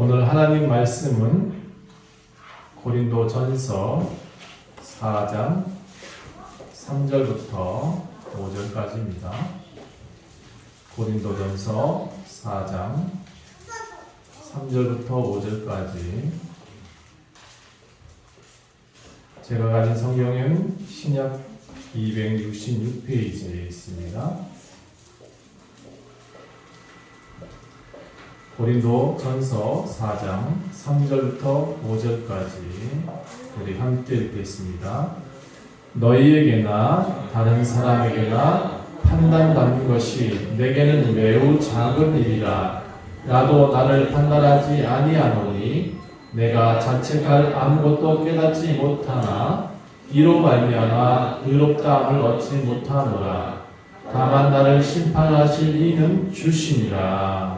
오늘 하나님 말씀은 고린도전서 4장 3절부터 5절까지입니다. 고린도전서 4장 3절부터 5절까지. 제가 가진 성경은 신약 266페이지에 있습니다. 고린도전서 4장 3절부터 5절까지 우리 함께 읽겠습니다. 너희에게나 다른 사람에게나 판단받는 것이 내게는 매우 작은 일이라. 나도 나를 판단하지 아니하노니 내가 자책할 아무것도 깨닫지 못하나 이로 말미암아 의롭다함을 얻지 못하노라. 다만 나를 심판하실 이는 주시니라.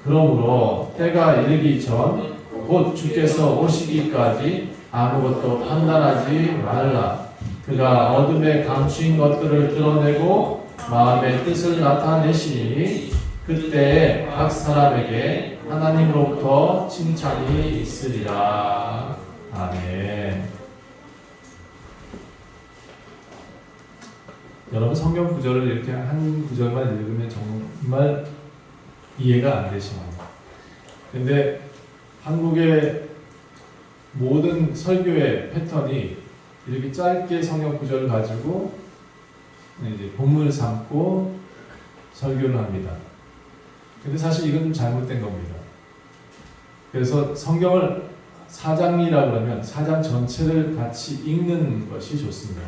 그러므로 때가 이르기 전 곧 주께서 오시기까지 아무것도 판단하지 말라. 그가 어둠에 감추인 것들을 드러내고 마음의 뜻을 나타내시니 그때에 각 사람에게 하나님으로부터 칭찬이 있으리라. 아멘. 여러분, 성경 구절을 이렇게 한 구절만 읽으면 정말 이해가 안 되십니다. 근데 한국의 모든 설교의 패턴이 이렇게 짧게 성경 구절을 가지고 이제 본문을 삼고 설교를 합니다. 근데 사실 이건 좀 잘못된 겁니다. 그래서 성경을 4장이라 그러면 4장 전체를 같이 읽는 것이 좋습니다.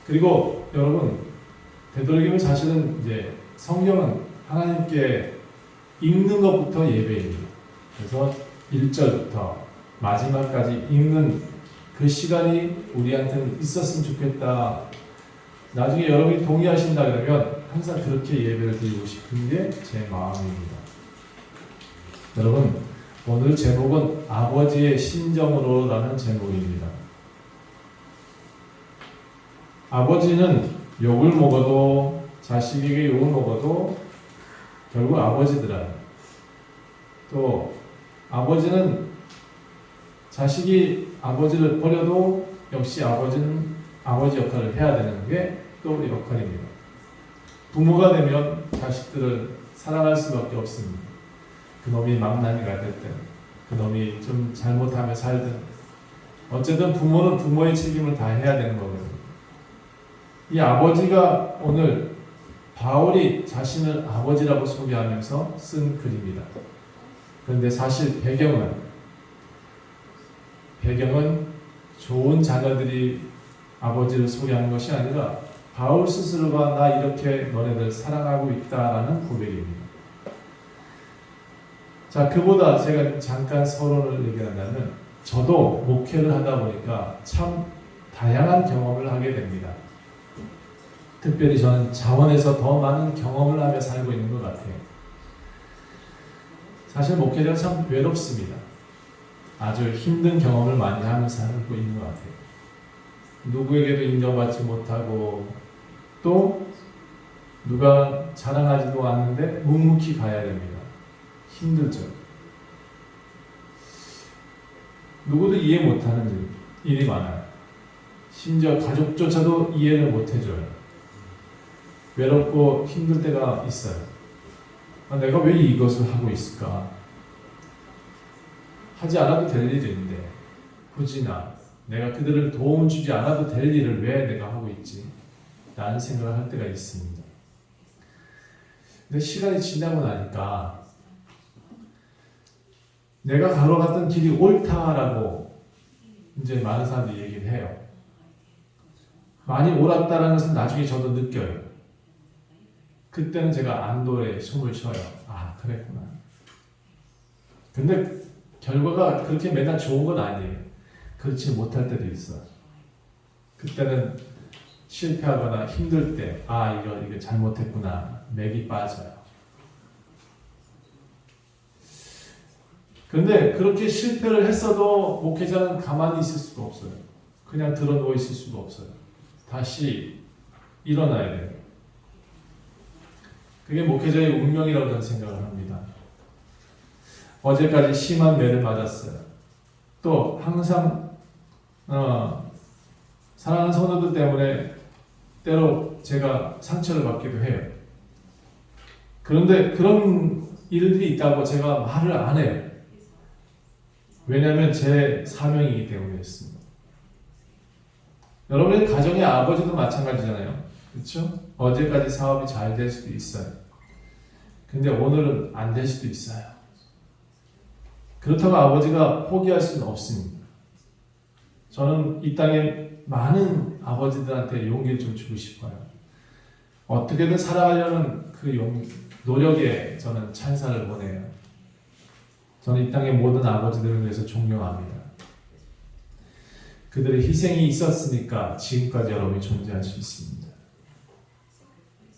그리고 여러분, 되도록이면 사실은 이제 성경은 하나님께 읽는 것부터 예배입니다. 그래서 1절부터 마지막까지 읽는 그 시간이 우리한테는 있었으면 좋겠다. 나중에 여러분이 동의하신다 그러면 항상 그렇게 예배를 드리고 싶은 게 제 마음입니다. 여러분, 오늘 제목은 아버지의 심정으로라는 제목입니다. 아버지는 욕을 먹어도, 자식에게 욕을 먹어도 결국 아버지더라. 또 아버지는 자식이 아버지를 버려도 역시 아버지는 아버지 역할을 해야 되는 게 또 역할입니다. 부모가 되면 자식들을 사랑할 수밖에 없습니다. 그놈이 망나니가 됐든 그놈이 좀 잘못하며 살든 어쨌든 부모는 부모의 책임을 다 해야 되는 거거든요. 이 아버지가 오늘 바울이 자신을 아버지라고 소개하면서 쓴 글입니다. 그런데 사실 배경은 좋은 자녀들이 아버지를 소개하는 것이 아니라 바울 스스로가 나 이렇게 너네들 사랑하고 있다라는 고백입니다. 자, 그보다 제가 잠깐 서론을 얘기한다면 저도 목회를 하다 보니까 참 다양한 경험을 하게 됩니다. 특별히 저는 자원에서 더 많은 경험을 하며 살고 있는 것 같아요. 사실 목회자가 참 외롭습니다. 아주 힘든 경험을 많이 하면서 살고 있는 것 같아요. 누구에게도 인정받지 못하고 또 누가 자랑하지도 않는데 묵묵히 가야 됩니다. 힘들죠. 누구도 이해 못하는 일이 많아요. 심지어 가족조차도 이해를 못해줘요. 외롭고 힘들 때가 있어요. 내가 왜 이것을 하고 있을까? 하지 않아도 될 일인데 굳이 내가 그들을 도움 주지 않아도 될 일을 왜 내가 하고 있지? 라는 생각을 할 때가 있습니다. 근데 시간이 지나고 나니까 내가 걸어갔던 길이 옳다라고 이제 많은 사람들이 얘기를 해요. 많이 옳았다는 것은 나중에 저도 느껴요. 그때는 제가 안도에 숨을 쉬어요. 아, 그랬구나. 근데 결과가 그렇게 맨날 좋은 건 아니에요. 그렇지 못할 때도 있어요. 그때는 실패하거나 힘들 때, 이거 잘못했구나. 맥이 빠져요. 근데 그렇게 실패를 했어도 목회자는 가만히 있을 수가 없어요. 그냥 들어누워 있을 수가 없어요. 다시 일어나야 돼요. 그게 목회자의 운명이라고 저는 생각을 합니다. 어제까지 심한 매를 맞았어요. 또 항상 사랑하는 성도들 때문에 때로 제가 상처를 받기도 해요. 그런데 그런 일들이 있다고 제가 말을 안 해요. 왜냐하면 제 사명이기 때문이었습니다. 여러분의 가정의 아버지도 마찬가지잖아요. 그렇죠? 어제까지 사업이 잘 될 수도 있어요. 근데 오늘은 안 될 수도 있어요. 그렇다고 아버지가 포기할 수는 없습니다. 저는 이 땅에 많은 아버지들한테 용기를 좀 주고 싶어요. 어떻게든 살아가려는 그 노력에 저는 찬사를 보내요. 저는 이 땅의 모든 아버지들을 위해서 존경합니다. 그들의 희생이 있었으니까 지금까지 여러분이 존재할 수 있습니다.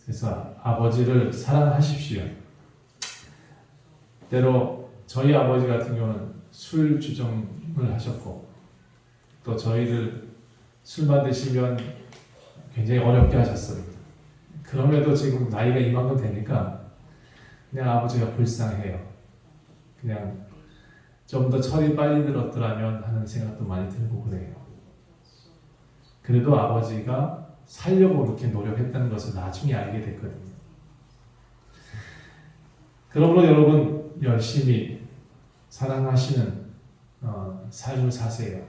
그래서 아버지를 사랑하십시오. 때로 저희 아버지 같은 경우는 술 주정을 하셨고 또 저희를 술만 드시면 굉장히 어렵게 하셨어요. 그럼에도 지금 나이가 이만큼 되니까 그냥 아버지가 불쌍해요. 그냥 좀 더 철이 빨리 들었더라면 하는 생각도 많이 들고 그래요. 그래도 아버지가 살려고 그렇게 노력했다는 것을 나중에 알게 됐거든요. 그러므로 여러분 열심히 사랑하시는 삶을 사세요.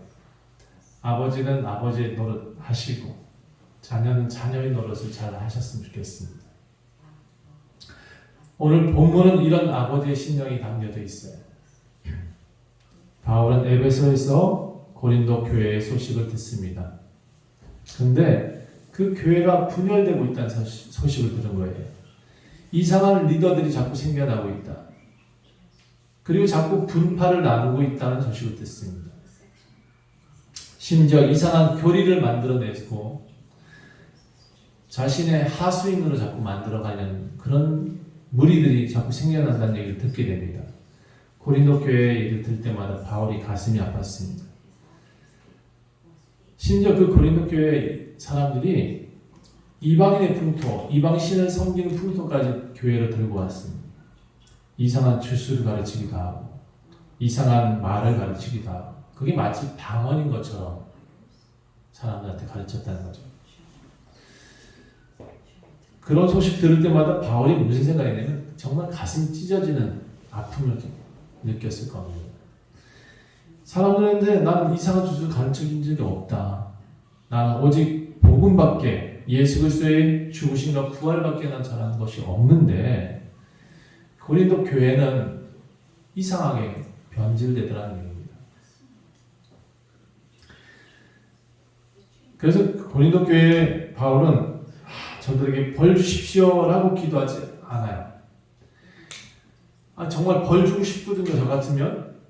아버지는 아버지의 노릇 하시고 자녀는 자녀의 노릇을 잘 하셨으면 좋겠습니다. 오늘 본문은 이런 아버지의 심령이 담겨져 있어요. 바울은 에베소에서 고린도 교회의 소식을 듣습니다. 근데 그 교회가 분열되고 있다는 소식을 들은 거예요. 이상한 리더들이 자꾸 생겨나고 있다. 그리고 자꾸 분파를 나누고 있다는 소식을 듣습니다. 심지어 이상한 교리를 만들어내고 자신의 하수인으로 자꾸 만들어가려는 그런 무리들이 자꾸 생겨난다는 얘기를 듣게 됩니다. 고린도 교회 얘기를 들을 때마다 바울이 가슴이 아팠습니다. 심지어 그 고린도 교회 사람들이 이방인의 풍토, 이방신을 섬기는 풍토까지 교회로 들고 왔습니다. 이상한 주술을 가르치기도 하고 이상한 말을 가르치기도 하고 그게 마치 방언인 것처럼 사람들한테 가르쳤다는 거죠. 그런 소식 들을 때마다 바울이 무슨 생각이 냐면 정말 가슴이 찢어지는 아픔을 느꼈을 겁니다. 사람들한테 나는 이상한 주술을 가르쳐준 적이 없다. 나는 오직 복음밖에 예수 그리스도의 죽으심과 부활밖에 난 전하는 것이 없는데 고린도 교회는 이상하게 변질되더라는 얘기입니다. 그래서 고린도 교회 바울은 저들에게 벌 주십시오라고 기도하지 않아요. 정말 벌 주고 싶거든요.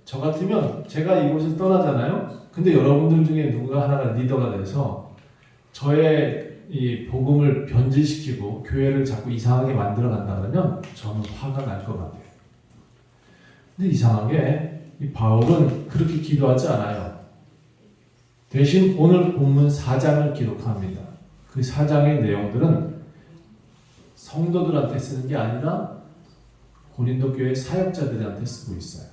저 같으면 제가 이곳을 떠나잖아요. 근데 여러분들 중에 누가 하나가 리더가 돼서 저의 이 복음을 변질시키고 교회를 자꾸 이상하게 만들어 간다 그러면 저는 화가 날 것 같아요. 근데 이상하게 이 바울은 그렇게 기도하지 않아요. 대신 오늘 본문 4장을 기록합니다. 그 4장의 내용들은 성도들한테 쓰는 게 아니라 고린도 교회 사역자들한테 쓰고 있어요.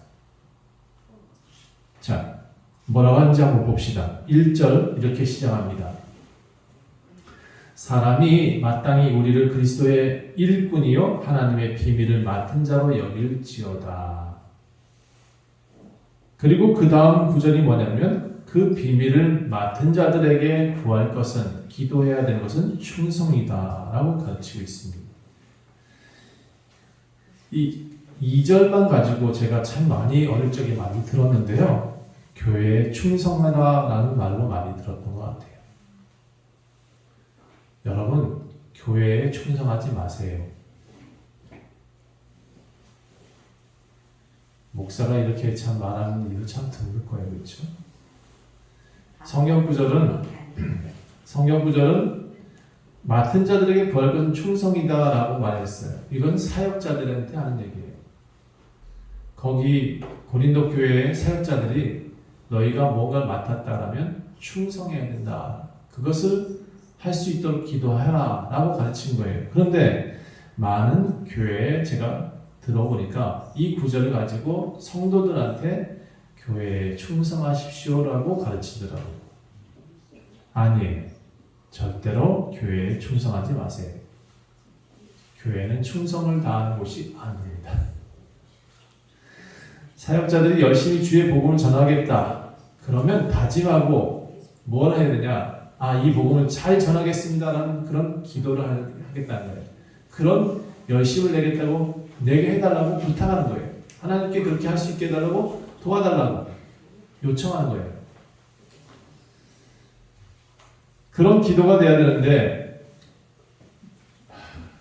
자, 뭐라고 하는지 한번 봅시다. 1절 이렇게 시작합니다. 사람이 마땅히 우리를 그리스도의 일꾼이요 하나님의 비밀을 맡은 자로 여길지어다. 그리고 그 다음 구절이 뭐냐면 그 비밀을 맡은 자들에게 구할 것은 기도해야 되는 것은 충성이다 라고 가르치고 있습니다. 이 2절만 가지고 제가 참 많이 어릴 적에 많이 들었는데요. 교회에 충성하라라는 말로 많이 들었던 것 같아요. 여러분, 교회에 충성하지 마세요. 목사가 이렇게 참 말하는 일도 참 드물 거예요. 그렇죠? 성경 구절은 맡은 자들에게 구할 것은 충성이다라고 말했어요. 이건 사역자들한테 하는 얘기예요. 거기 고린도 교회의 사역자들이 너희가 뭔가를 맡았다라면 충성해야 된다. 그것을 할 수 있도록 기도하라 라고 가르친 거예요. 그런데 많은 교회에 제가 들어보니까 이 구절을 가지고 성도들한테 교회에 충성하십시오라고 가르치더라고요. 아니에요. 절대로 교회에 충성하지 마세요. 교회는 충성을 다하는 곳이 아닙니다. 사역자들이 열심히 주의 복음을 전하겠다. 그러면 다짐하고 뭘 해야 되냐? 이 복음을 잘 전하겠습니다라는 그런 기도를 하겠다는 거예요. 그런 열심을 내겠다고 내게 해달라고 부탁하는 거예요. 하나님께 그렇게 할 수 있게 해달라고 도와달라고 요청하는 거예요. 그런 기도가 돼야 되는데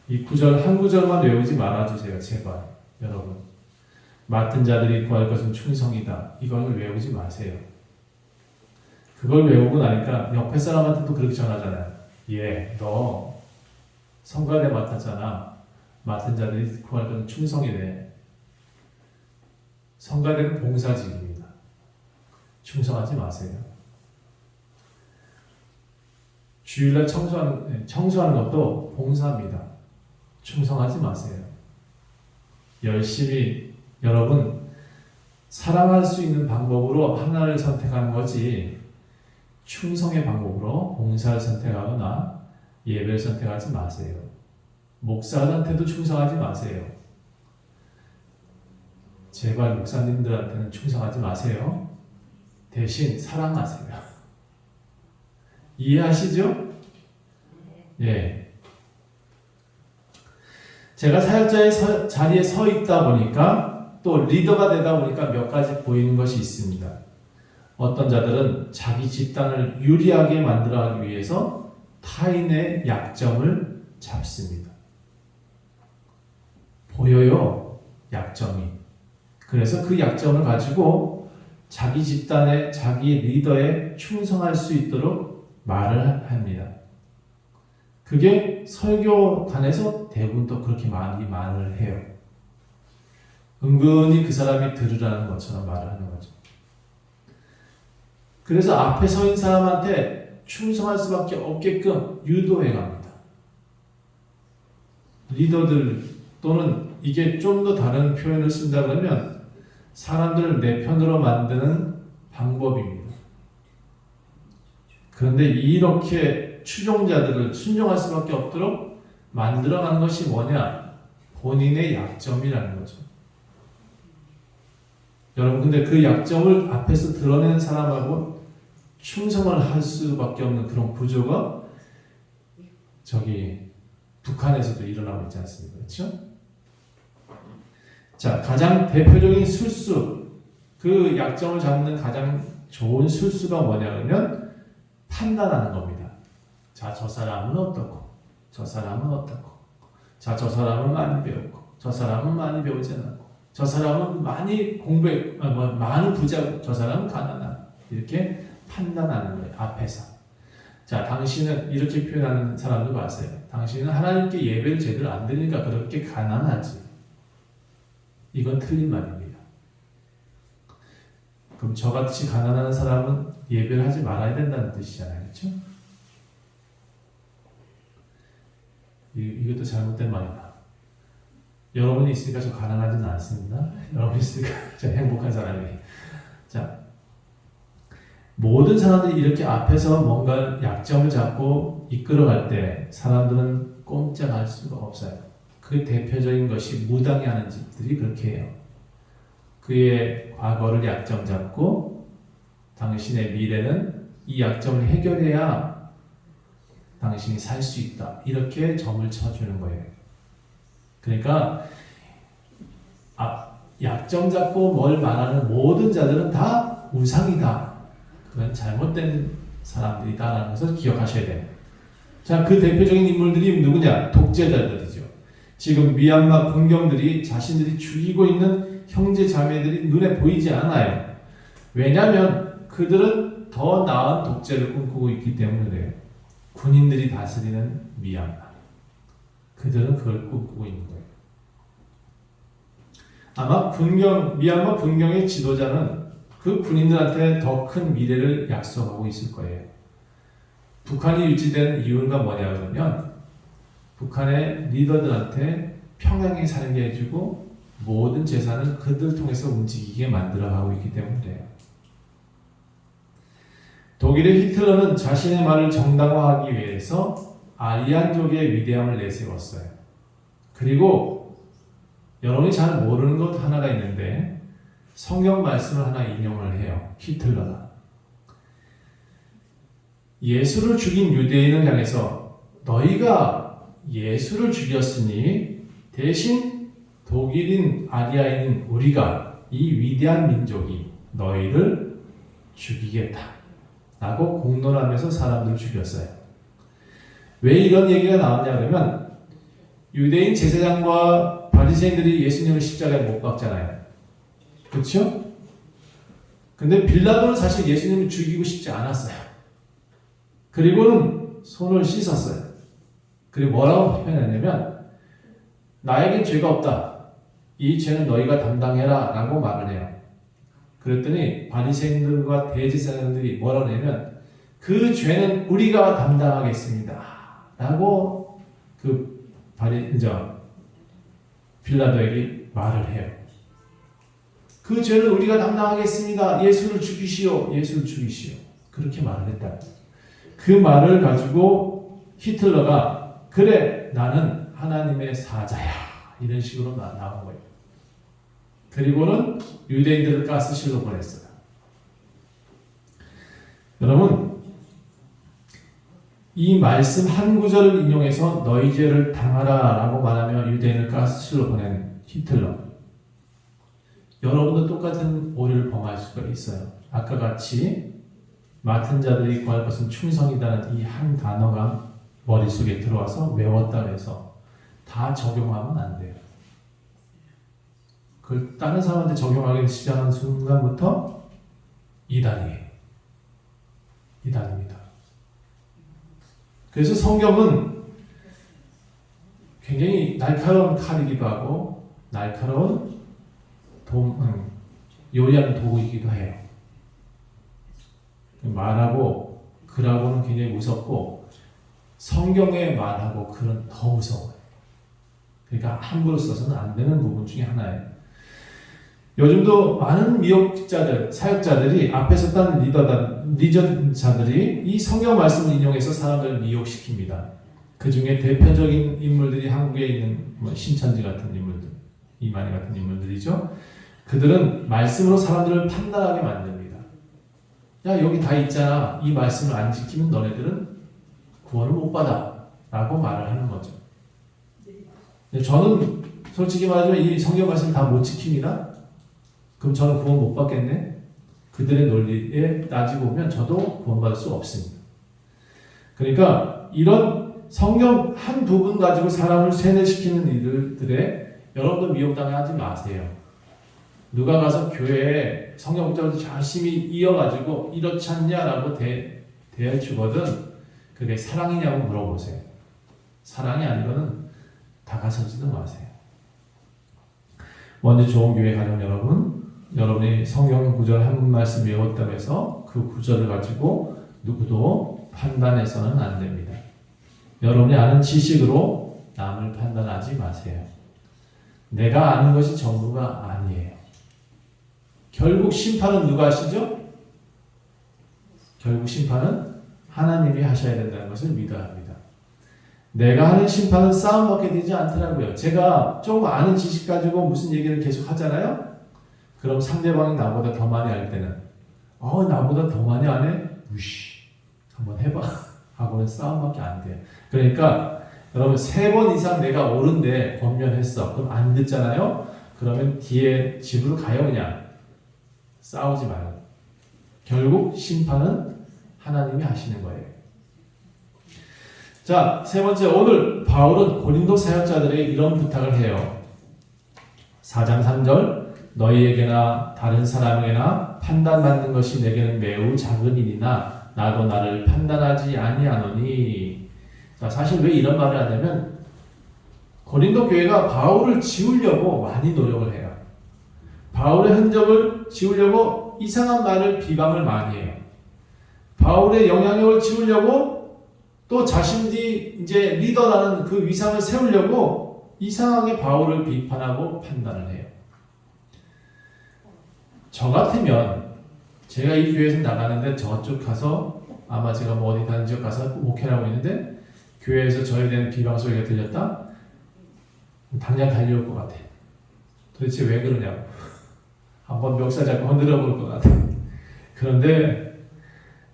이 구절 한 구절만 외우지 말아주세요. 제발 여러분. 맡은 자들이 구할 것은 충성이다. 이걸 외우지 마세요. 그걸 외우고 나니까 옆에 사람한테도 그렇게 전하잖아요. 너 성가대 맡았잖아. 맡은 자들이 구할 것은 충성이래. 성가대는 봉사직입니다. 충성하지 마세요. 주일날 청소하는 것도 봉사입니다. 충성하지 마세요. 열심히 여러분 사랑할 수 있는 방법으로 하나를 선택하는 거지 충성의 방법으로 봉사를 선택하거나 예배를 선택하지 마세요. 목사한테도 충성하지 마세요. 제발 목사님들한테는 충성하지 마세요. 대신 사랑하세요. 이해하시죠? 예. 제가 사역자의 자리에 서 있다 보니까 또 리더가 되다 보니까 몇 가지 보이는 것이 있습니다. 어떤 자들은 자기 집단을 유리하게 만들어가기 위해서 타인의 약점을 잡습니다. 보여요, 약점이. 그래서 그 약점을 가지고 자기 집단의, 자기 리더에 충성할 수 있도록 말을 합니다. 그게 설교관에서 대부분 또 그렇게 많이 말을 해요. 은근히 그 사람이 들으라는 것처럼 말을 하는 거죠. 그래서 앞에 서 있는 사람한테 충성할 수밖에 없게끔 유도해 갑니다. 리더들 또는 이게 좀 더 다른 표현을 쓴다 그러면 사람들을 내 편으로 만드는 방법입니다. 그런데 이렇게 추종자들을 순종할 수밖에 없도록 만들어가는 것이 뭐냐? 본인의 약점이라는 거죠. 여러분, 근데 그 약점을 앞에서 드러내는 사람하고 충성을 할 수밖에 없는 그런 구조가 북한에서도 일어나고 있지 않습니까? 그렇죠? 자, 가장 대표적인 술수, 그 약점을 잡는 가장 좋은 술수가 뭐냐면 판단하는 겁니다. 자, 저 사람은 어떻고, 저 사람은 어떻고, 자, 저 사람은 많이 배웠고, 저 사람은 많이 배우지 않았고, 저 사람은 많이 많은 부자고, 저 사람은 가난하고, 이렇게 판단하는 거예요, 앞에서. 자, 당신은 이렇게 표현하는 사람도 봤어요. 당신은 하나님께 예배를 제대로 안 드리니까 그렇게 가난하지. 이건 틀린 말입니다. 그럼 저같이 가난한 사람은 예배를 하지 말아야 된다는 뜻이잖아요. 그렇죠? 이것도 잘못된 말이다. 여러분이 있으니까 저 가난하지는 않습니다. 여러분이 있으니까 저 행복한 사람이에요. 자, 모든 사람들이 이렇게 앞에서 뭔가 약점을 잡고 이끌어갈 때 사람들은 꼼짝할 수가 없어요. 그 대표적인 것이 무당이 하는 짓들이 그렇게 해요. 그의 과거를 약점 잡고 당신의 미래는 이 약점을 해결해야 당신이 살 수 있다. 이렇게 점을 쳐주는 거예요. 그러니까 약점 잡고 뭘 말하는 모든 자들은 다 우상이다. 그건 잘못된 사람들이다라는 것을 기억하셔야 돼요. 자, 그 대표적인 인물들이 누구냐? 독재자들이죠. 지금 미얀마 군경들이 자신들이 죽이고 있는 형제 자매들이 눈에 보이지 않아요. 왜냐하면 그들은 더 나은 독재를 꿈꾸고 있기 때문에 그래요. 군인들이 다스리는 미얀마. 그들은 그걸 꿈꾸고 있는 거예요. 아마 미얀마 군경의 지도자는 그 군인들한테 더 큰 미래를 약속하고 있을 거예요. 북한이 유지되는 이유가 뭐냐 그러면 북한의 리더들한테 평양에 살게 해주고 모든 재산을 그들 통해서 움직이게 만들어가고 있기 때문이에요. 독일의 히틀러는 자신의 말을 정당화하기 위해서 아리안족의 위대함을 내세웠어요. 그리고 여러분이 잘 모르는 것 하나가 있는데 성경 말씀을 하나 인용을 해요. 히틀러가 예수를 죽인 유대인을 향해서 너희가 예수를 죽였으니 대신 독일인 아리아인인 우리가 이 위대한 민족이 너희를 죽이겠다 라고 공론하면서 사람들을 죽였어요. 왜 이런 얘기가 나왔냐 그러면 유대인 제사장과 바리새인들이 예수님을 십자가에 못 박잖아요. 그렇죠? 근데 빌라도는 사실 예수님을 죽이고 싶지 않았어요. 그리고는 손을 씻었어요. 그리고 뭐라고 표현했냐면 나에겐 죄가 없다. 이 죄는 너희가 담당해라 라고 말을 해요. 그랬더니 바리새인들과 대제사장들이 뭐라고 하냐면 그 죄는 우리가 담당하겠습니다 라고 빌라도에게 말을 해요. 그 죄는 우리가 담당하겠습니다. 예수를 죽이시오. 예수를 죽이시오. 그렇게 말을 했다. 그 말을 가지고 히틀러가 그래 나는 하나님의 사자야 이런 식으로 나온 거예요. 그리고는 유대인들을 가스실로 보냈어요. 여러분 이 말씀 한 구절을 인용해서 너희 죄를 당하라 라고 말하며 유대인을 가스실로 보낸 히틀러. 여러분도 똑같은 오류를 범할 수가 있어요. 아까 같이 맡은 자들이 구할 것은 충성이다는 이 한 단어가 머릿속에 들어와서 외웠다 해서 다 적용하면 안 돼요. 그걸 다른 사람한테 적용하기 시작한 순간부터 이단이에요. 이단입니다. 그래서 성경은 굉장히 날카로운 칼이기도 하고 날카로운 요리하는 도구이기도 해요. 말하고 글하고는 굉장히 무섭고 성경의 말하고 글은 더 무서워요. 그러니까 함부로 써서는 안 되는 부분 중에 하나예요. 요즘도 많은 미혹자들, 사역자들이 앞에 섰던 리더자들이 이 성경 말씀을 인용해서 사람들을 미혹시킵니다. 그 중에 대표적인 인물들이 한국에 있는 신천지 같은 인물들, 이만희 같은 인물들이죠. 그들은 말씀으로 사람들을 판단하게 만듭니다. 야 여기 다 있잖아. 이 말씀을 안 지키면 너네들은 구원을 못 받아 라고 말을 하는 거죠. 저는 솔직히 말하자면 이 성경 말씀 다 못 지킵니다. 그럼 저는 구원 못 받겠네? 그들의 논리에 따지고 보면 저도 구원받을 수 없습니다. 그러니까 이런 성경 한 부분 가지고 사람을 세뇌시키는 일들에 여러분도 미혹당하지 마세요. 누가 가서 교회에 성경 문자를 열심히 이어가지고 이렇지 않냐라고 대해주거든 그게 사랑이냐고 물어보세요. 사랑이 아니고는 다가서지도 마세요. 먼저 좋은 교회 가정 여러분이 성경 구절 한 말씀 외웠다고 해서 그 구절을 가지고 누구도 판단해서는 안 됩니다. 여러분이 아는 지식으로 남을 판단하지 마세요. 내가 아는 것이 전부가 아니에요. 결국 심판은 누가 하시죠? 결국 심판은 하나님이 하셔야 된다는 것을 믿어야 합니다. 내가 하는 심판은 싸움밖에 되지 않더라고요. 제가 조금 아는 지식 가지고 무슨 얘기를 계속 하잖아요. 그럼 상대방이 나보다 더 많이 알 때는 나보다 더 많이 아네? 우씨 한번 해봐 하고는 싸움밖에 안 돼요. 그러니까 여러분 3번 이상 내가 옳은데 권면했어. 그럼 안 듣잖아요. 그러면 뒤에 집으로 가요. 그냥 싸우지 말고. 결국 심판은 하나님이 하시는 거예요. 자, 세 번째, 오늘 바울은 고린도 사역자들에게 이런 부탁을 해요. 4장 3절 너희에게나 다른 사람에게나 판단받는 것이 내게는 매우 작은 일이나 나도 나를 판단하지 아니하노니. 자, 사실 왜 이런 말을 하냐면 고린도 교회가 바울을 지우려고 많이 노력을 해요. 바울의 흔적을 지우려고 이상한 말을 비방을 많이 해요. 바울의 영향력을 지우려고 또 자신들이 이제 리더라는 그 위상을 세우려고 이상하게 바울을 비판하고 판단을 해요. 저 같으면 제가 이 교회에서 나가는데 저쪽 가서 아마 제가 뭐 어디 다른 지역 가서 목회를 하고 있는데 교회에서 저에 대한 비방 소리가 들렸다? 당장 달려올 것 같아. 도대체 왜 그러냐고. 한번 멱살 잡고 흔들어 볼 것 같아. 그런데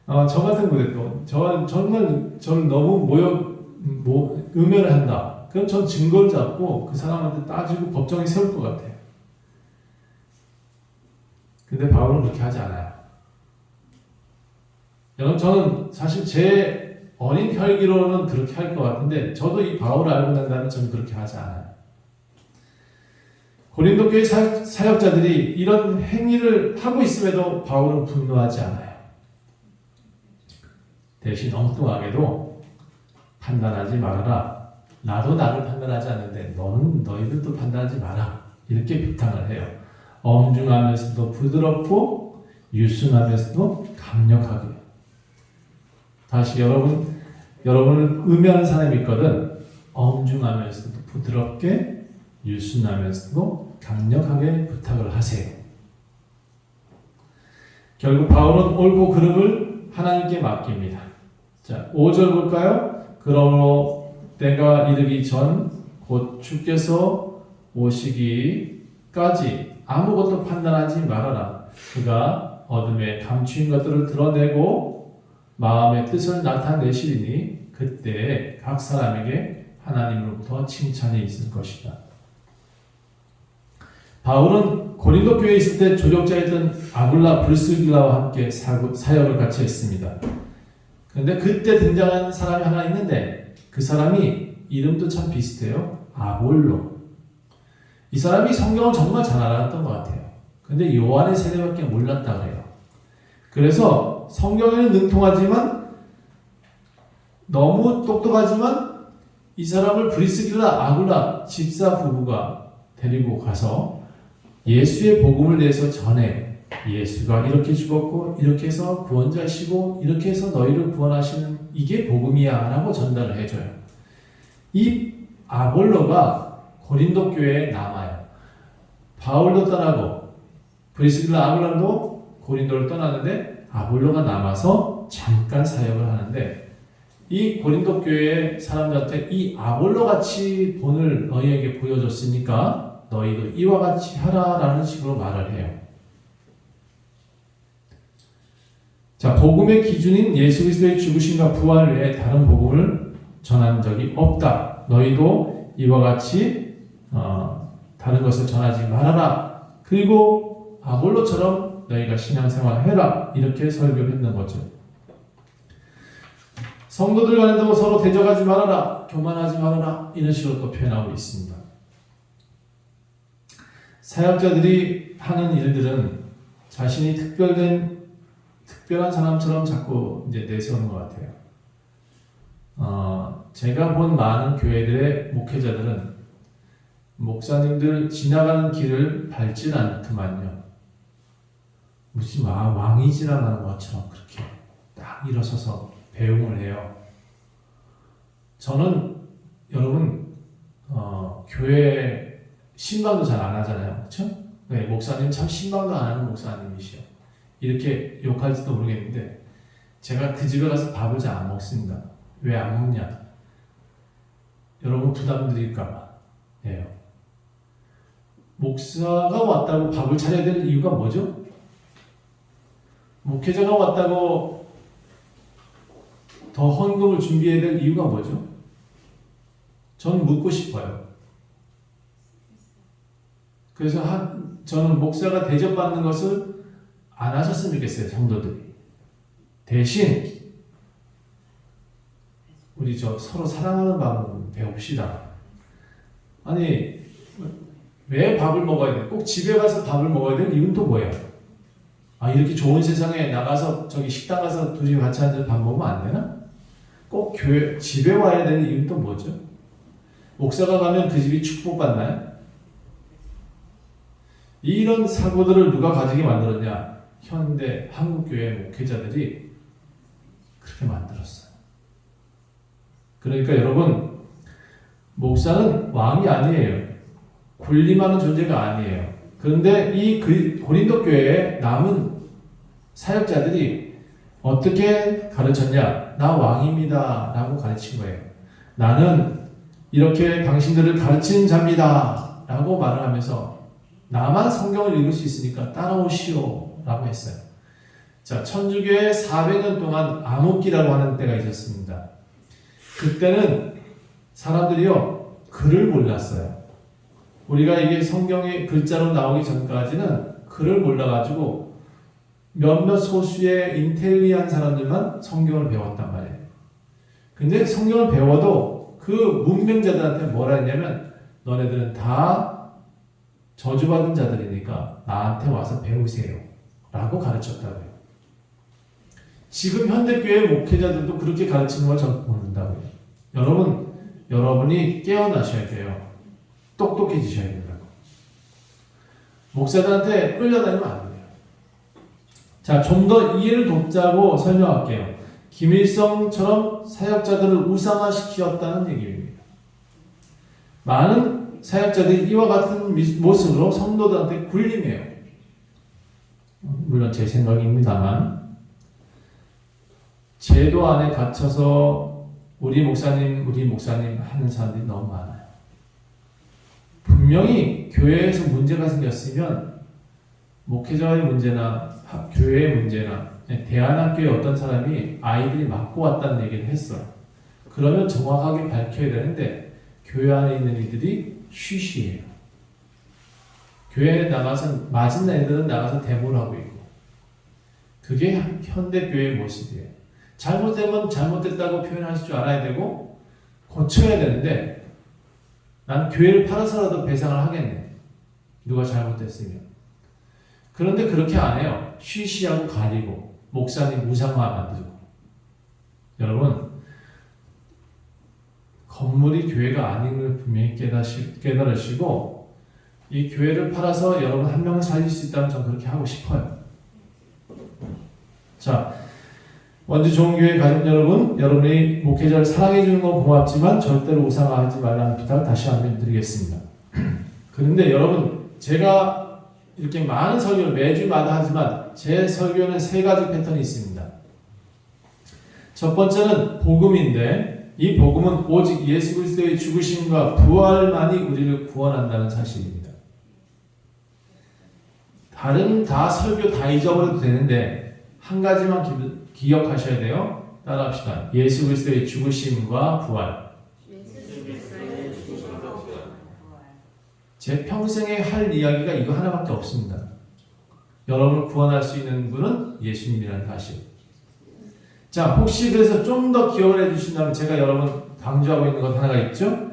저 같은 분도 정말 저를 너무 음해를 한다. 그럼 전 증거를 잡고 그 사람한테 따지고 법정에 세울 것 같아요. 근데 바울은 그렇게 하지 않아요. 여러분, 저는 사실 제 어린 혈기로는 그렇게 할 것 같은데 저도 이 바울을 알고 난 다음에 저는 그렇게 하지 않아요. 고린도 교회 사역자들이 이런 행위를 하고 있음에도 바울은 분노하지 않아요. 대신 엉뚱하게도 판단하지 말아라. 나도 나를 판단하지 않는데 너희들도 판단하지 마라. 이렇게 비판을 해요. 엄중하면서도 부드럽고 유순하면서도 강력하게. 다시 여러분은 음해하는 사람이 있거든. 엄중하면서도 부드럽게 유순하면서도 강력하게 부탁을 하세요. 결국 바울은 옳고 그름을 하나님께 맡깁니다. 자, 5절 볼까요? 그러므로 때가 이르기 전 곧 주께서 오시기까지 아무것도 판단하지 말아라. 그가 어둠에 감추인 것들을 드러내고 마음의 뜻을 나타내시리니 그때 각 사람에게 하나님으로부터 칭찬이 있을 것이다. 바울은 고린도 교회에 있을 때 조력자였던 아굴라 브리스길라와 함께 사역을 같이 했습니다. 그런데 그때 등장한 사람이 하나 있는데 그 사람이 이름도 참 비슷해요. 아볼로. 이 사람이 성경을 정말 잘 알았던 것 같아요. 근데 요한의 세례밖에 몰랐다 그래요. 그래서 성경에는 능통하지만 너무 똑똑하지만 이 사람을 브리스길라 아굴라 집사 부부가 데리고 가서 예수의 복음을 내서 전해. 예수가 이렇게 죽었고 이렇게 해서 구원자시고 이렇게 해서 너희를 구원하시는 이게 복음이야 라고 전달을 해줘요. 이 아볼로가 고린도 교회에 남아요. 바울도 떠나고 브리스길라 아굴라도 고린도를 떠나는데 아볼로가 남아서 잠깐 사역을 하는데 이 고린도 교회 사람들한테 이 아볼로 같이 본을 너희에게 보여줬으니까 너희도 이와 같이 하라라는 식으로 말을 해요. 자, 복음의 기준인 예수 그리스도의 죽으심과 부활 외에 다른 복음을 전한 적이 없다. 너희도 이와 같이 다른 것을 전하지 말아라. 그리고 아볼로처럼 너희가 신앙생활 해라. 이렇게 설교를 했는 거죠. 성도들 간에도 서로 대적하지 말아라. 교만하지 말아라. 이런 식으로 또 표현하고 있습니다. 사역자들이 하는 일들은 자신이 특별한 사람처럼 자꾸 이제 내세우는 것 같아요. 제가 본 많은 교회들의 목회자들은 목사님들 지나가는 길을 밟질 않더만요. 무슨 왕이 지나가는 것처럼 그렇게 딱 일어서서 배웅을 해요. 저는 여러분 교회 신방도 잘 안 하잖아요. 그렇죠? 네, 목사님 참 신방도 안 하는 목사님이시요. 이렇게 욕할지도 모르겠는데 제가 그 집에 가서 밥을 잘 안 먹습니다. 왜 안 먹냐? 여러분 부담 드릴까봐. 예요. 목사가 왔다고 밥을 차려야 될 이유가 뭐죠? 목회자가 왔다고 더 헌금을 준비해야 될 이유가 뭐죠? 저는 묻고 싶어요. 그래서 저는 목사가 대접받는 것을 안 하셨으면 좋겠어요, 성도들이. 대신 우리 서로 사랑하는 마음 배웁시다. 아니 왜 밥을 먹어야 돼? 꼭 집에 가서 밥을 먹어야 될 이유는 또 뭐예요? 이렇게 좋은 세상에 나가서 저기 식당 가서 둘이 같이 앉아서 밥 먹으면 안 되나? 꼭 집에 와야 되는 이유는 또 뭐죠? 목사가 가면 그 집이 축복받나요? 이런 사고들을 누가 가지게 만들었냐? 현대 한국교회 목회자들이 그렇게 만들었어요. 그러니까 여러분 목사는 왕이 아니에요. 군림하는 존재가 아니에요. 그런데 이 고린도 교회에 남은 사역자들이 어떻게 가르쳤냐? 나 왕입니다 라고 가르친 거예요. 나는 이렇게 당신들을 가르치는 자입니다 라고 말을 하면서 나만 성경을 읽을 수 있으니까 따라오시오 라고 했어요. 자, 천주교에 400년 동안 암흑기라고 하는 때가 있었습니다. 그때는 사람들이요 글을 몰랐어요. 우리가 이게 성경의 글자로 나오기 전까지는 글을 몰라가지고 몇몇 소수의 인텔리한 사람들만 성경을 배웠단 말이에요. 근데 성경을 배워도 그 문명자들한테 뭐라 했냐면 너네들은 다 저주받은 자들이니까 나한테 와서 배우세요 라고 가르쳤다고요. 지금 현대교회 목회자들도 그렇게 가르치는 걸 전 모른다고요. 여러분이 깨어나셔야 돼요. 똑똑해지셔야 된다고. 목사들한테 끌려다니면 안 돼요. 자, 좀 더 이해를 돕자고 설명할게요. 김일성처럼 사역자들을 우상화시켰다는 얘기입니다. 많은 사역자들이 이와 같은 모습으로 성도들한테 굴림해요. 물론 제 생각입니다만 제도 안에 갇혀서 우리 목사님 하는 사람들이 너무 많아요. 분명히 교회에서 문제가 생겼으면 목회자의 문제나 교회의 문제나 대안학교에 어떤 사람이 아이들이 맞고 왔다는 얘기를 했어. 그러면 정확하게 밝혀야 되는데 교회 안에 있는 이들이 쉬쉬해요. 교회에 나가서 맞은 애들은 나가서 데모를 하고 있고 그게 현대교회의 모습이에요. 잘못되면 잘못됐다고 표현하실 줄 알아야 되고 고쳐야 되는데 난 교회를 팔아서라도 배상을 하겠네. 누가 잘못됐으면. 그런데 그렇게 안 해요. 쉬쉬하고 가리고 목사님 무상화 만들고. 여러분 건물이 교회가 아닌 걸 분명히 깨달으시고 이 교회를 팔아서 여러분 한 명을 살릴 수 있다면 전 그렇게 하고 싶어요. 자, 원주 좋은교회 가족 여러분, 여러분이 목회자를 사랑해 주는 건 고맙지만 절대로 우상화하지 말라는 부탁을 다시 한번 드리겠습니다. 그런데 여러분, 제가 이렇게 많은 설교를 매주마다 하지만 제 설교는 3가지 패턴이 있습니다. 첫 번째는 복음인데 이 복음은 오직 예수 그리스도의 죽으심과 부활만이 우리를 구원한다는 사실입니다. 다른 다 설교 다 잊어버려도 되는데 한 가지만 기억하셔야 돼요. 따라합시다. 예수 그리스도의 죽으심과 부활. 제 평생에 할 이야기가 이거 하나밖에 없습니다. 여러분을 구원할 수 있는 분은 예수님이라는 사실. 자, 혹시 그래서 좀 더 기억을 해주신다면 제가 여러분 강조하고 있는 것 하나가 있죠?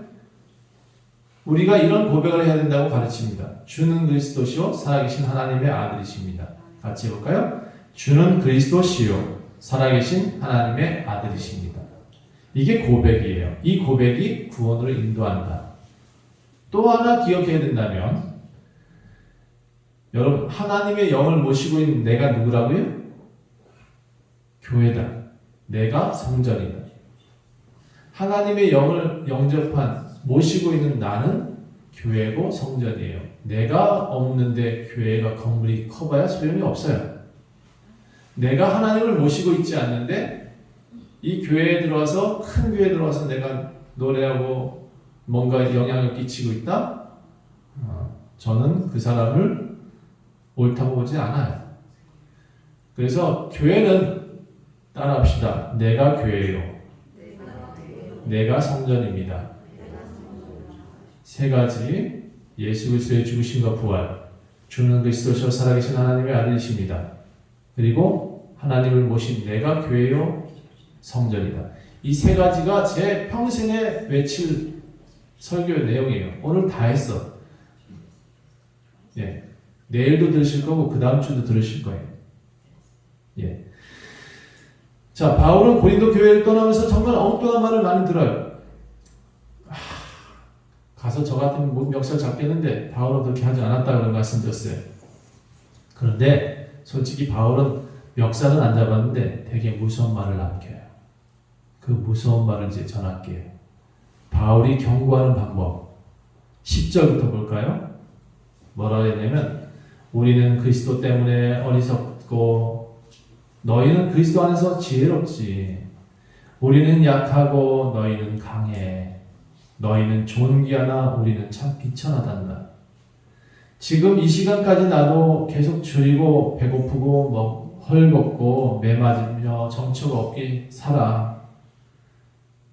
우리가 이런 고백을 해야 된다고 가르칩니다. 주는 그리스도시요 살아계신 하나님의 아들이십니다. 같이 해볼까요? 주는 그리스도시요 살아계신 하나님의 아들이십니다. 이게 고백이에요. 이 고백이 구원으로 인도한다. 또 하나 기억해야 된다면 여러분 하나님의 영을 모시고 있는 내가 누구라고요? 교회다. 내가 성전이다. 하나님의 영을 영접한 모시고 있는 나는 교회고 성전이에요. 내가 없는데 교회가 건물이 커봐야 소용이 없어요. 내가 하나님을 모시고 있지 않는데 이 교회에 들어와서 큰 교회에 들어와서 내가 노래하고 뭔가 영향을 끼치고 있다? 저는 그 사람을 옳다고 보지 않아요. 그래서 교회는 따라합시다. 내가 교회요. 내가 성전입니다. 3가지 예수 그리스도의 죽으심과 부활, 주는 그리스도시요 살아계신 하나님의 아들이십니다. 그리고 하나님을 모신 내가 교회요 성전이다. 이 3가지가 제 평생에 외칠 설교의 내용이에요. 오늘 다 했어. 예. 내일도 들으실 거고 그 다음 주도 들으실 거예요. 예. 자, 바울은 고린도 교회를 떠나면서 정말 엉뚱한 말을 많이 들어요. 가서 저 같은 멱살 잡겠는데 바울은 그렇게 하지 않았다고 그런 말씀드렸어요. 그런데 솔직히 바울은 멱살은 안 잡았는데 되게 무서운 말을 남겨요. 그 무서운 말을 이제 전할게요. 바울이 경고하는 방법 10절부터 볼까요? 뭐라고 했냐면 우리는 그리스도 때문에 어리석고 너희는 그리스도 안에서 지혜롭지. 우리는 약하고 너희는 강해. 너희는 존귀하나 우리는 참 비천하단다. 지금 이 시간까지 나도 계속 줄이고 배고프고 헐벗고 매맞으며 정처가 없게 살아.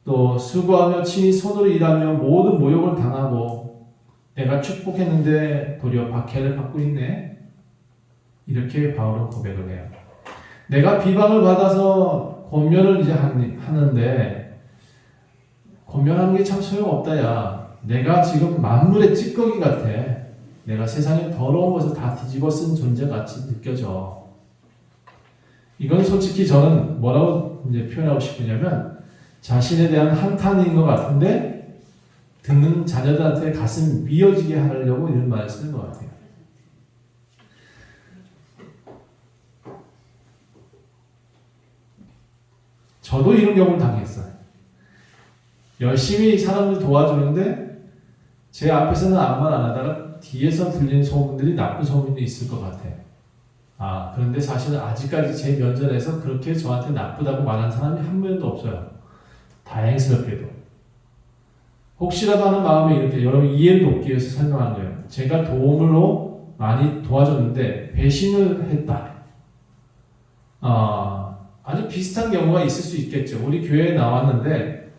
또 수고하며 친히 손으로 일하며 모든 모욕을 당하고 내가 축복했는데 도리어 박해를 받고 있네. 이렇게 바울은 고백을 해요. 내가 비방을 받아서 권면을 이제 하는데 권면하는 게 참 소용없다 야. 내가 지금 만물의 찌꺼기 같아. 내가 세상의 더러운 것을 다 뒤집어 쓴 존재같이 느껴져. 이건 솔직히 저는 뭐라고 이제 표현하고 싶으냐면 자신에 대한 한탄인 것 같은데 듣는 자녀들한테 가슴 미어지게 하려고 이런 말을 쓰는 것 같아요. 저도 이런 경우를 당했어요. 열심히 사람들 도와주는데 제 앞에서는 아무 말 안 하다가 뒤에서 들리는 소문들이 나쁜 소문이 있을 것 같아요. 그런데 사실은 아직까지 제 면전에서 그렇게 저한테 나쁘다고 말한 사람이 한 명도 없어요. 다행스럽게도. 혹시라도 하는 마음에 이렇게 여러분 이해를 돕기 위해서 설명하는 거예요. 제가 도움으로 많이 도와줬는데 배신을 했다. 아주 비슷한 경우가 있을 수 있겠죠. 우리 교회에 나왔는데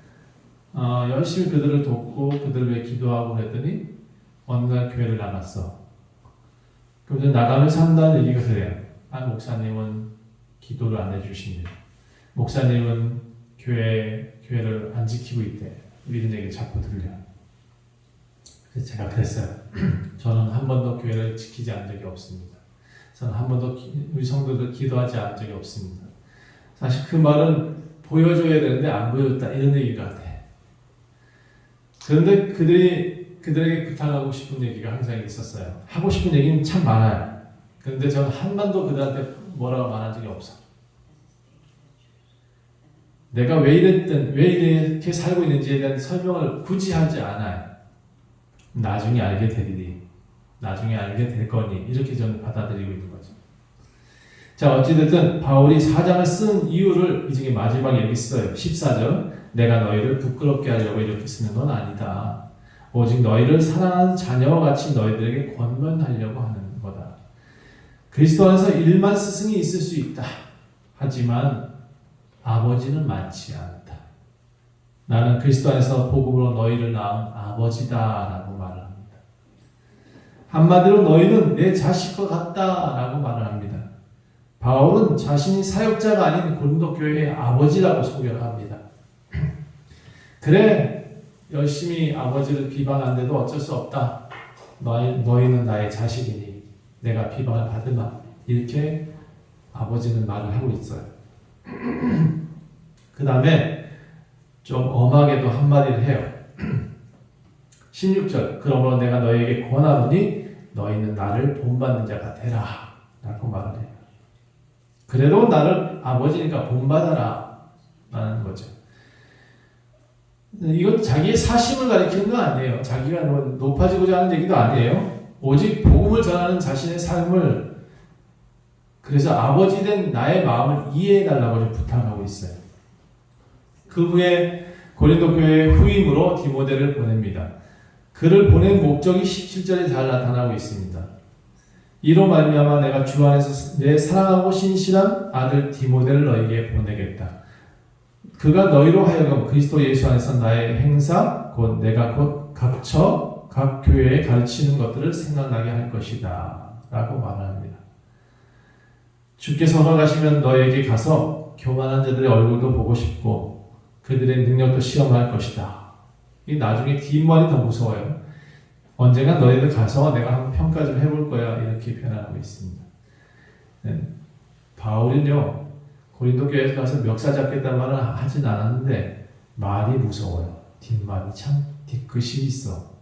열심히 그들을 돕고 그들을 위해 기도하고 그랬더니 어느 날 교회를 나갔어. 그래서 나가면서 한다는 얘기가 그래요. 목사님은 기도를 안 해주신대. 목사님은 교회를 안 지키고 있대. 이런 얘기 자꾸 들려요. 그래서 제가 그랬어요. 저는 한 번도 교회를 지키지 않은 적이 없습니다. 저는 한 번도 우리 성도들 기도하지 않은 적이 없습니다. 사실 그 말은 보여줘야 되는데 안 보여줬다 이런 얘기 같아. 그런데 그들에게 부탁하고 싶은 얘기가 항상 있었어요. 하고 싶은 얘기는 참 많아요. 그런데 저는 한 번도 그들한테 뭐라고 말한 적이 없어. 내가 왜 이렇게 살고 있는지에 대한 설명을 굳이 하지 않아요. 나중에 알게 되리니, 나중에 알게 될 거니 이렇게 저는 받아들이고 있는 거죠. 자, 어찌됐든 바울이 4장을 쓴 이유를 이 중에 마지막에 이렇게 써요. 14절 내가 너희를 부끄럽게 하려고 이렇게 쓰는 건 아니다. 오직 너희를 사랑하는 자녀와 같이 너희들에게 권면하려고 하는 거다. 그리스도 안에서 1만 스승이 있을 수 있다. 하지만 아버지는 많지 않다. 나는 그리스도 안에서 복음으로 너희를 낳은 아버지다 라고 말을 합니다. 한마디로 너희는 내 자식과 같다 라고 말을 합니다. 바울은 자신이 사역자가 아닌 고린도 교회의 아버지라고 소개를 합니다. 그래, 열심히 아버지를 비방한데도 어쩔 수 없다. 너희는 나의 자식이니 내가 비방을 받으마. 이렇게 아버지는 말을 하고 있어요. 그 다음에 좀 엄하게도 한마디를 해요. 16절 그러므로 내가 너희에게 권하노니 너희는 나를 본받는 자가 되라 라고 말을 해요. 그래도 나를 아버지니까 본받아라 라는 거죠. 이건 자기의 사심을 가리키는 건 아니에요. 자기가 높아지고자 하는 얘기도 아니에요. 오직 복음을 전하는 자신의 삶을 그래서 아버지 된 나의 마음을 이해해달라고 좀 부탁하고 있어요. 그 후에 고린도 교회의 후임으로 디모데를 보냅니다. 그를 보낸 목적이 17절에 잘 나타나고 있습니다. 이로 말미암아 내가 주 안에서 내 사랑하고 신실한 아들 디모데를 너희에게 보내겠다. 그가 너희로 하여금 그리스도 예수 안에서 나의 행사 곧 내가 곧 각처 각 교회에 가르치는 것들을 생각나게 할 것이다 라고 말합니다. 주께서 허락하시면 너희에게 가서 교만한 자들의 얼굴도 보고 싶고 그들의 능력도 시험할 것이다. 이 나중에 뒷말이 더 무서워요. 언젠가 너희들 가서 내가 한번 평가 좀 해볼 거야 이렇게 표현하고 있습니다. 바울은요 고린도 교회에 가서 멱살 잡겠다는 말을 하진 않았는데 말이 무서워요. 뒷말이 참 뒤끝이 있어.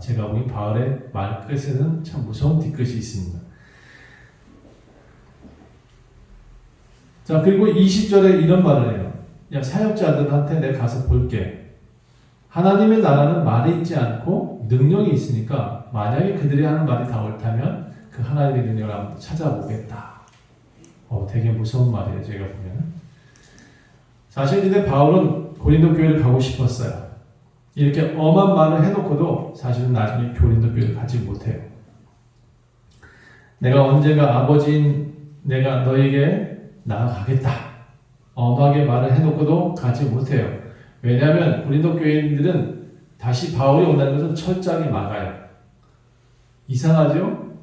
제가 보기엔 바울의 말끝에는 참 무서운 뒤끝이 있습니다. 자, 그리고 20절에 이런 말을 해요. 야, 사역자들한테 내가 가서 볼게. 하나님의 나라는 말이 있지 않고 능력이 있으니까 만약에 그들이 하는 말이 다 옳다면 그 하나님의 능력을 한번 찾아보겠다. 되게 무서운 말이에요. 제가 보면. 사실 근데 바울은 고린도 교회를 가고 싶었어요. 이렇게 엄한 말을 해놓고도 사실은 나중에 고린도 교회를 가지 못해요. 내가 언젠가 아버지인 내가 너에게 나아가겠다. 엄하게 말을 해놓고도 가지 못해요. 왜냐하면 고린도 교회인들은 다시 바울이 온다는 것을 철저하게 막아요. 이상하죠?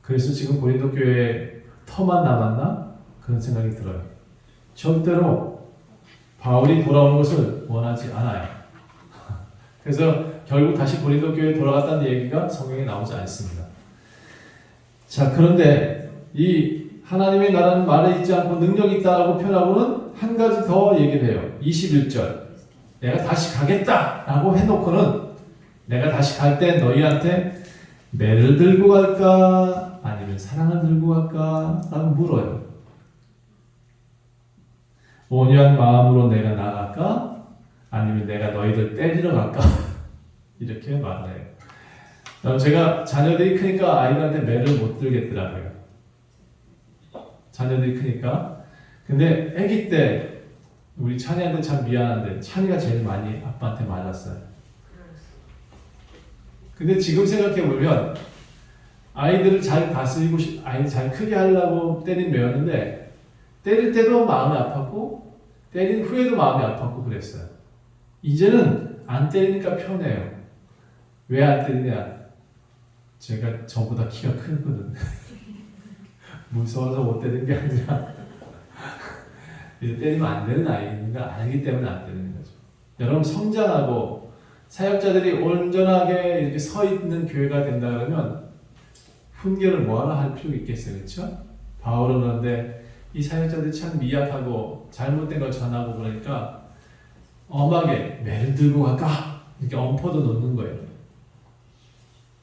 그래서 지금 고린도 교회에 터만 남았나? 그런 생각이 들어요. 절대로 바울이 돌아오는 것을 원하지 않아요. 그래서 결국 다시 고린도 교회에 돌아갔다는 얘기가 성경에 나오지 않습니다. 자, 그런데 이 하나님의 나라는 말에 있지 않고 능력이 있다라고 표현하고는 한 가지 더 얘기를 해요. 21절. 내가 다시 가겠다라고 해놓고는 내가 다시 갈 때 너희한테 매를 들고 갈까? 아니면 사랑을 들고 갈까? 라고 물어요. 온유한 마음으로 내가 나갈까? 아니면 내가 너희들 때리러 갈까? 이렇게 말을 해요. 제가 자녀들이 크니까 아이들한테 매를 못 들겠더라고요. 자녀들이 크니까. 근데 아기 때 우리 찬이한테 참 미안한데 찬이가 제일 많이 아빠한테 맞았어요. 근데 지금 생각해보면 아이들을 잘 다스리고 아이들 잘 크게 하려고 때린 매였는데 때릴 때도 마음이 아팠고 때린 후에도 마음이 아팠고 그랬어요. 이제는 안 때리니까 편해요. 왜 안 때리냐? 제가 저보다 키가 크거든. 무서워서 못 때리는 게 아니라 이제 때리면 안 되는 아이인가 알기 때문에 안 때리는 거죠. 여러분 성장하고 사역자들이 온전하게 이렇게 서 있는 교회가 된다 그러면 훈계를 뭐하러 할 필요가 있겠어요, 그렇죠? 바울은 그런데 이 사역자들이 참 미약하고 잘못된 걸 전하고 그러니까 엄하게 매를 들고 갈까 이렇게 엄포도 놓는 거예요.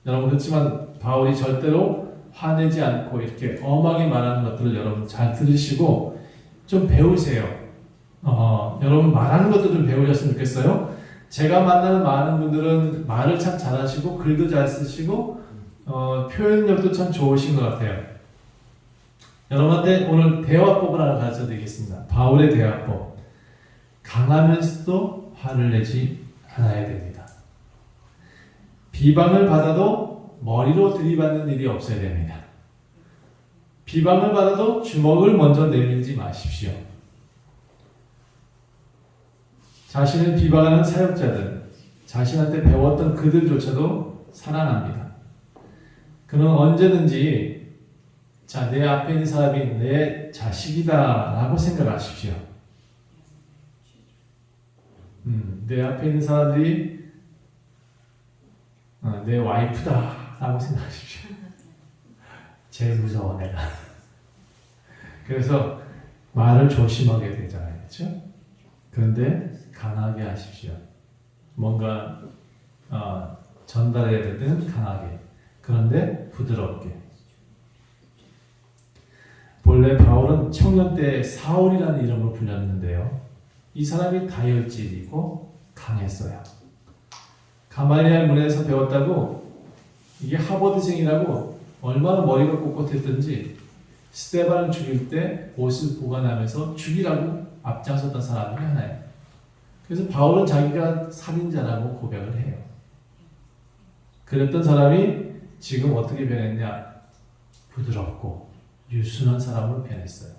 여러분 그렇지만 바울이 절대로 화내지 않고 이렇게 엄하게 말하는 것들을 여러분 잘 들으시고 좀 배우세요. 여러분 말하는 것도 좀 배우셨으면 좋겠어요. 제가 만나는 많은 분들은 말을 참 잘하시고 글도 잘 쓰시고 표현력도 참 좋으신 것 같아요. 여러분한테 오늘 대화법을 하나 가르쳐 드리겠습니다. 바울의 대화법. 강하면서도 화를 내지 않아야 됩니다. 비방을 받아도 머리로 들이받는 일이 없어야 됩니다. 비방을 받아도 주먹을 먼저 내밀지 마십시오. 자신을 비방하는 사역자들, 자신한테 배웠던 그들조차도 사랑합니다. 그는 언제든지 내 앞에 있는 사람이 내 자식이다 라고 생각하십시오. 내 앞에 있는 사람들이 내 와이프다 라고 생각하십시오. 제일 무서워 내가. 그래서 말을 조심하게 되잖아요. 그렇죠? 그런데 강하게 하십시오. 뭔가 전달해야 될 때는 강하게. 그런데 부드럽게. 본래 바울은 청년 때 사울이라는 이름으로 불렸는데요. 이 사람이 다혈질이고 강했어요. 가말리엘 문에서 배웠다고 이게 하버드생이라고 얼마나 머리가 꼿꼿했던지 스데반을 죽일 때 옷을 보관하면서 죽이라고 앞장섰던 사람 중에 하나예요. 그래서 바울은 자기가 살인자라고 고백을 해요. 그랬던 사람이 지금 어떻게 변했냐? 부드럽고 유순한 사람으로 변했어요.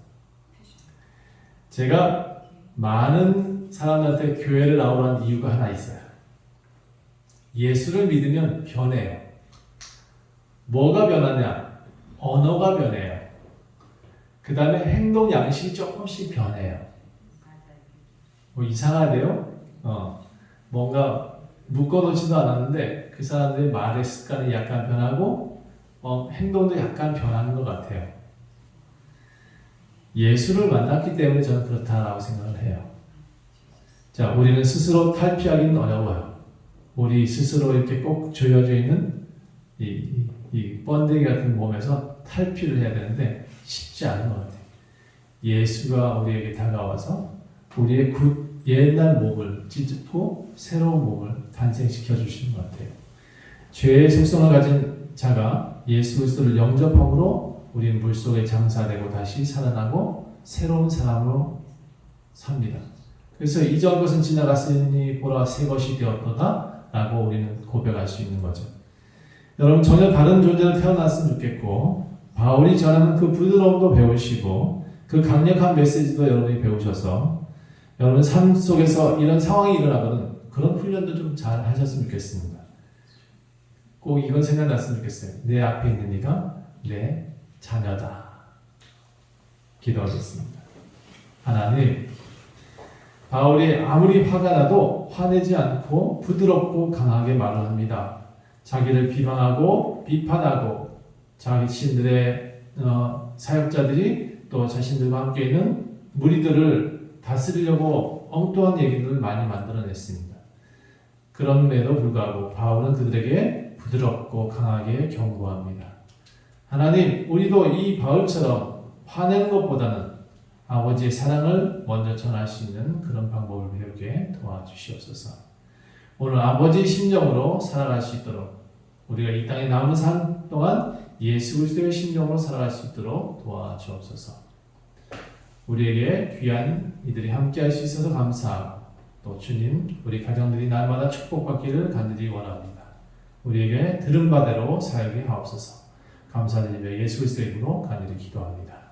제가 많은 사람들한테 교회를 나오라는 이유가 하나 있어요. 예수를 믿으면 변해요. 뭐가 변하냐? 언어가 변해요. 그 다음에 행동 양식이 조금씩 변해요. 뭐 이상하대요? 뭔가 묶어놓지도 않았는데 그 사람들의 말의 습관이 약간 변하고 행동도 약간 변하는 것 같아요. 예수를 만났기 때문에 저는 그렇다라고 생각을 해요. 자, 우리는 스스로 탈피하기는 어려워요. 우리 스스로 이렇게 꼭 조여져 있는 이 번데기 같은 몸에서 탈피를 해야 되는데 쉽지 않은 것 같아요. 예수가 우리에게 다가와서 우리의 옛날 몸을 찢고 새로운 몸을 탄생시켜 주시는 것 같아요. 죄의 속성을 가진 자가 예수 그리스도를 영접함으로 우리는 물속에 장사되고 다시 살아나고 새로운 사람으로 삽니다. 그래서 이전 것은 지나갔으니 보라 새 것이 되었도다 라고 우리는 고백할 수 있는 거죠. 여러분 전혀 다른 존재로 태어났으면 좋겠고 바울이 전하는 그 부드러움도 배우시고 그 강력한 메시지도 여러분이 배우셔서 여러분 삶 속에서 이런 상황이 일어나거든 그런 훈련도 좀 잘 하셨으면 좋겠습니다. 꼭 이건 생각났으면 좋겠어요. 내 앞에 있는 이가 내 자녀다. 기도하겠습니다. 하나님, 바울이 아무리 화가 나도 화내지 않고 부드럽고 강하게 말을 합니다. 자기를 비방하고 비판하고 자기 신들의 사역자들이 또 자신들과 함께 있는 무리들을 다스리려고 엉뚱한 얘기들을 많이 만들어냈습니다. 그럼에도 불구하고 바울은 그들에게 부드럽고 강하게 경고합니다. 하나님, 우리도 이 바울처럼 화내는 것보다는 아버지의 사랑을 먼저 전할 수 있는 그런 방법을 배우게 도와주시옵소서. 오늘 아버지의 심정으로 살아갈 수 있도록 우리가 이 땅에 남은 삶 동안 예수 그리스도의 심정으로 살아갈 수 있도록 도와주옵소서. 우리에게 귀한 이들이 함께할 수 있어서 감사하고 또 주님 우리 가정들이 날마다 축복받기를 간절히 원합니다. 우리에게 들은 바대로 살게 하옵소서. 감사드리며 예수 그리스도의 이름으로 간절히 기도합니다.